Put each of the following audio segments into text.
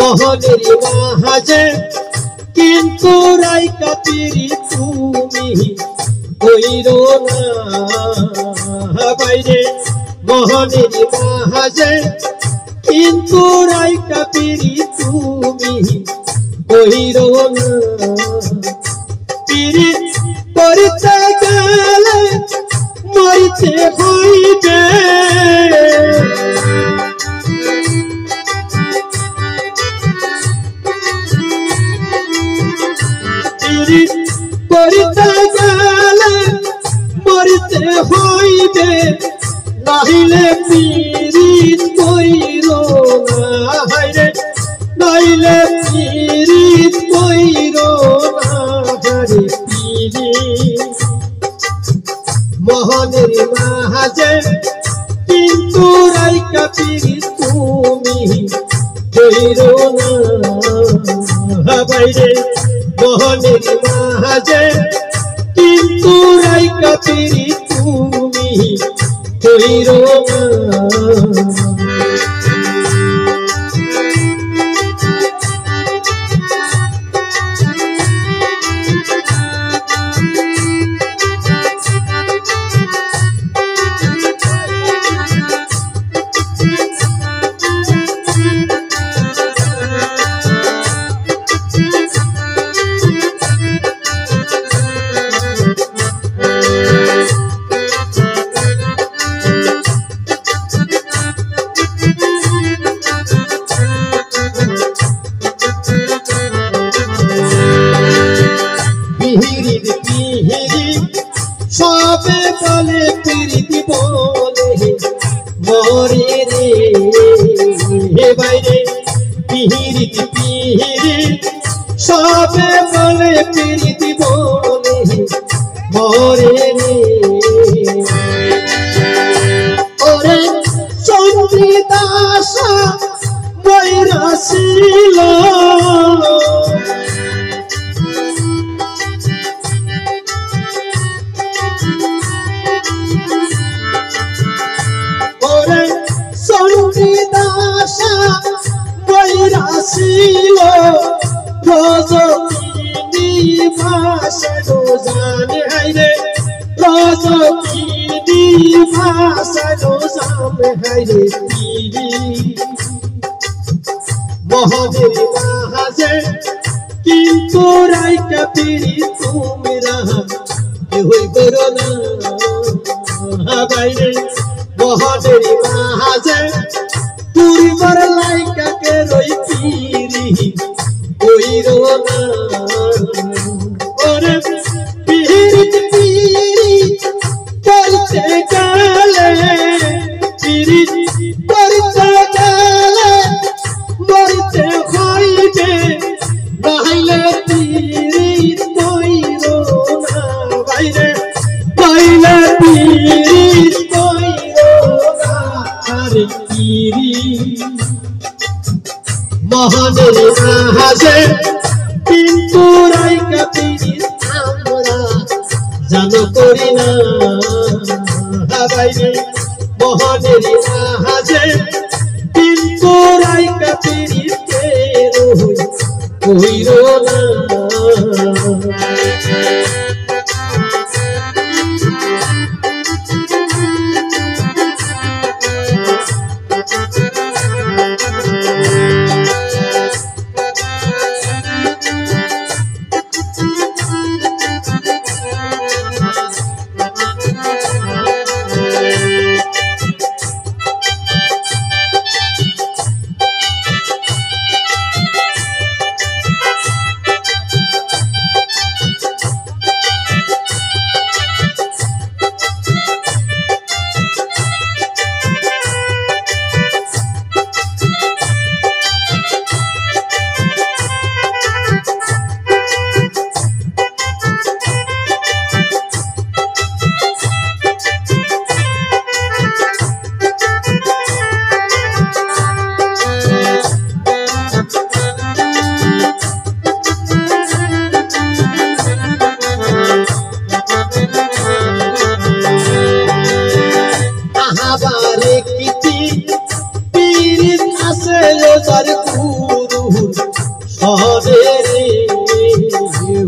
মোহনের মাঝে কিন্তু রাইকা পিরি তুমি কইরো না বাইরে মোহনের মাঝে কিন্তু রাইকা পিরি তুমি কইরো না পিরি করতে গেলে মরতে হইবে পিরি করতে গেলে মরতে হইবে নাইলে পিরিত কইরো না হায়রে নাইলে পিরিত কইরো না হারে পিরি মোহনের মাঝে কিন্তু রাইকা পিরি তুমি কইরো না বাইরে মোহনের মাঝে কিন্তু রাইকা পিরি তুমি কইরো না সবে বলে প্রীতি বলে মরে রে হে বাইরে পিহিরি পিহিরি সবে বলে প্রীতি বলে মরে রে ওরে চন্দ্রিদাসা বৈরাশীল বৈরাশীল রজকিনী ভাষানো জানে হাইরে রজকিনী ভাষানো জানে হাইরে পিরি মোহনের মাঝে কিন্তু রাইকা পিরি তুমি রাহা হই করো না বাইরে মোহনের মাঝে পূর্বর লাইকা কে রই পিরি কইরো না ওরে পিরি পিরি করতে গেলে পিরি করতে গেলে মরতে হইবে নাইলে পিরি কইরো না বাইরে নাইলে পিরি কইরো না আরে পিরি মোহনের মাঝে কিন্তু রাইকা পিরি আমরা জানো করি না বাইরে মোহনের মাঝে কিন্তু রাইকা পিরি কইরো না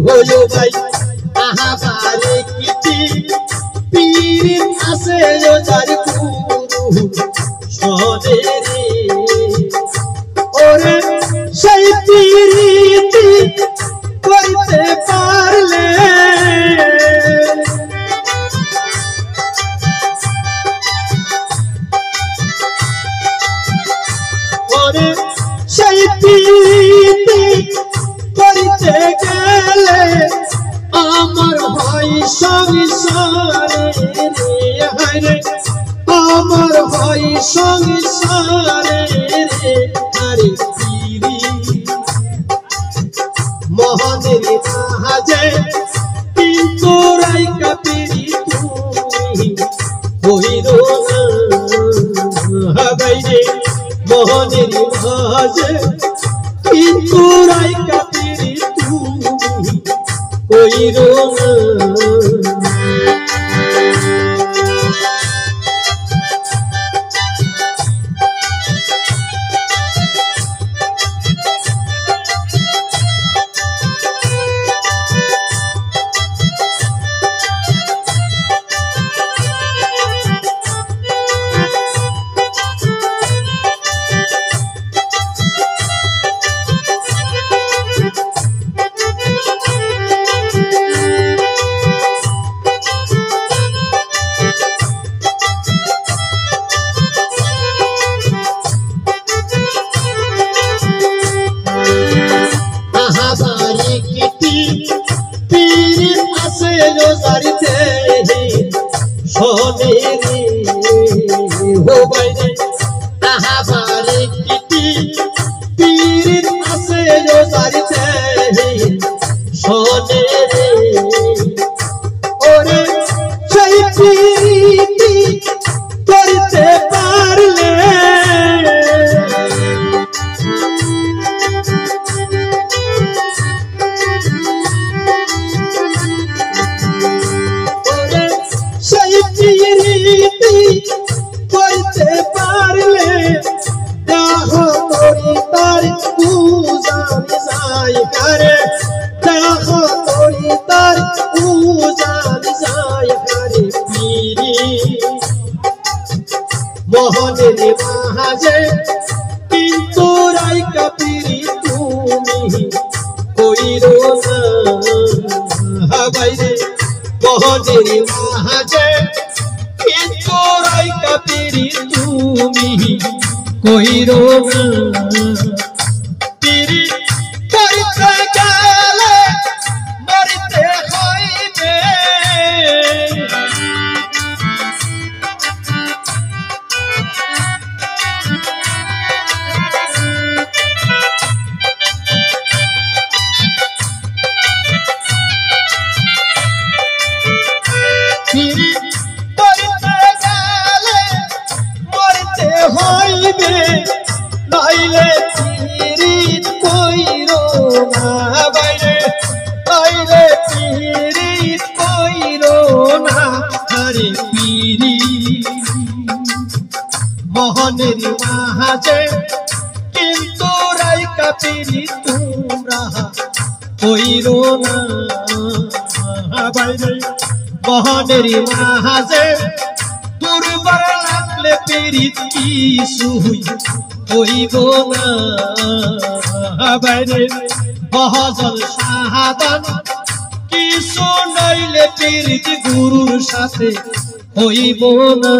হইও ভাই আহাবারে কিটি পীর আছে যার গুরু সনে রে ওরে সেই পীরিতি করতে পারলে ওরে সেই পীরিতি করতে গেলে আমার হয় সংসারে রে হায়রে আমার হয় সংসারে রে আরে পীরি মহানের মাঝে কিন্তু রাইকা পীরি তুমি হইরো না বাইরে মহানের মাঝে কিন্তু রাইকা পীরি তুমি হইরো না सोने रे हो बैरे ताहाबारे किटी पीर आसे जो सारिते सोने रे ओरे সেই পীরিতি করতে পারলে করতে পারলে দেহ তোরি তার পূজান যাই করে দেহ তোরি তার পূজান যাই করে পীরি মোহনের মাঝে কিন্তু রাইকা পীরি তুমি কইরো না বাইরে মোহনের মাঝে কিন্তু রাইকা পীরি তুমি কইরো না পীরি করতে গেলে মরতে হইবে পীরি হইবে নাইলে পীরিত কইরো না বাইরে নাইলে পীরিত কইরো না আরে পীরি মোহনের মাঝে কিন্তু রাইকা পীরি তোমরা কইরো না বাইরে মোহনের মাঝে দুর্বার লাগলে পীরিত কিছুই হইব না বাইরে মহাজল শাহাদাত কিছু নইলে পীরিত গুরুর সাথে হইব না।